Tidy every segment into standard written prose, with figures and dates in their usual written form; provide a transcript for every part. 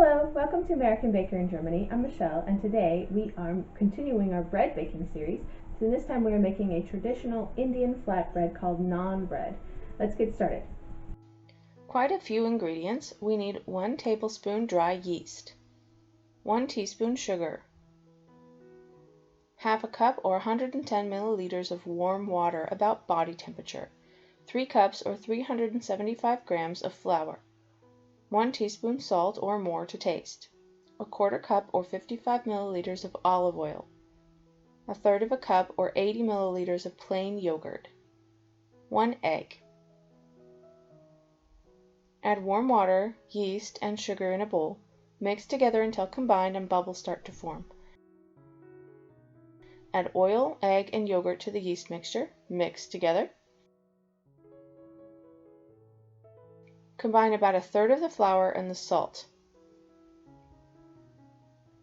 Hello, welcome to American Baker in Germany. I'm Michelle, and today we are continuing our bread baking series. So this time we are making a traditional Indian flatbread called Naan Bread. Let's get started. Quite a few ingredients. We need 1 tablespoon dry yeast, 1 teaspoon sugar, half a cup or 110 milliliters of warm water about body temperature, 3 cups or 375 grams of flour, 1 teaspoon salt or more to taste, a quarter cup or 55 milliliters of olive oil, a third of a cup or 80 milliliters of plain yogurt, 1 egg. Add warm water, yeast, and sugar in a bowl. Mix together until combined and bubbles start to form. Add oil, egg, and yogurt to the yeast mixture. Mix together. Combine about a third of the flour and the salt.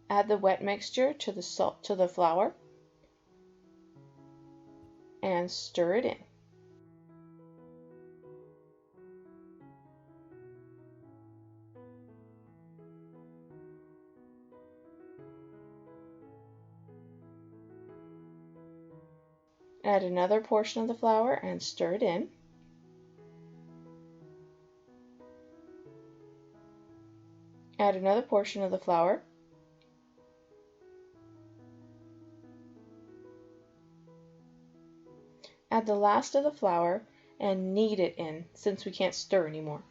Add the wet mixture to the flour and stir it in. Add another portion of the flour and stir it in. Add another portion of the flour. Add the last of the flour and knead it in since we can't stir anymore.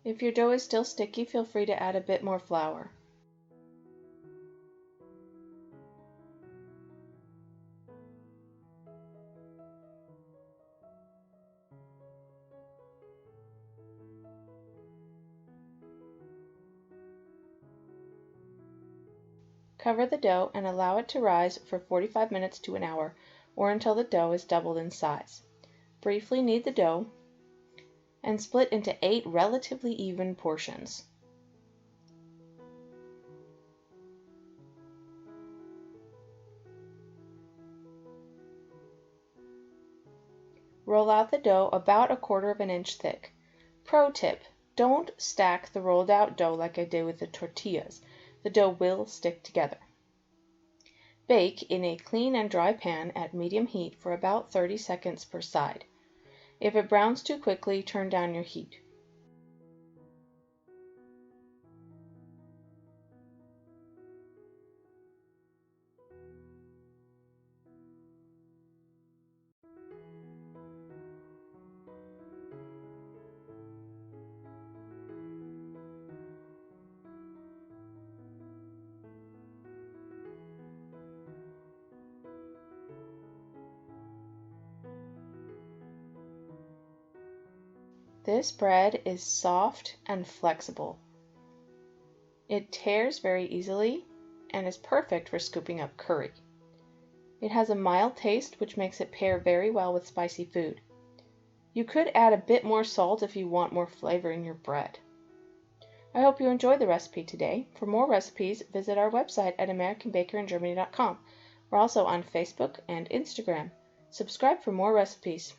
If your dough is still sticky, feel free to add a bit more flour. Cover the dough and allow it to rise for 45 minutes to an hour, or until the dough is doubled in size. Briefly knead the dough and split into 8 relatively even portions. Roll out the dough about a quarter of an inch thick. Pro tip: don't stack the rolled out dough like I did with the tortillas. The dough will stick together. Bake in a clean and dry pan at medium heat for about 30 seconds per side. If it browns too quickly, turn down your heat. This bread is soft and flexible. It tears very easily and is perfect for scooping up curry. It has a mild taste which makes it pair very well with spicy food. You could add a bit more salt if you want more flavor in your bread. I hope you enjoyed the recipe today. For more recipes, visit our website at americanbakeringermany.com. We're also on Facebook and Instagram. Subscribe for more recipes.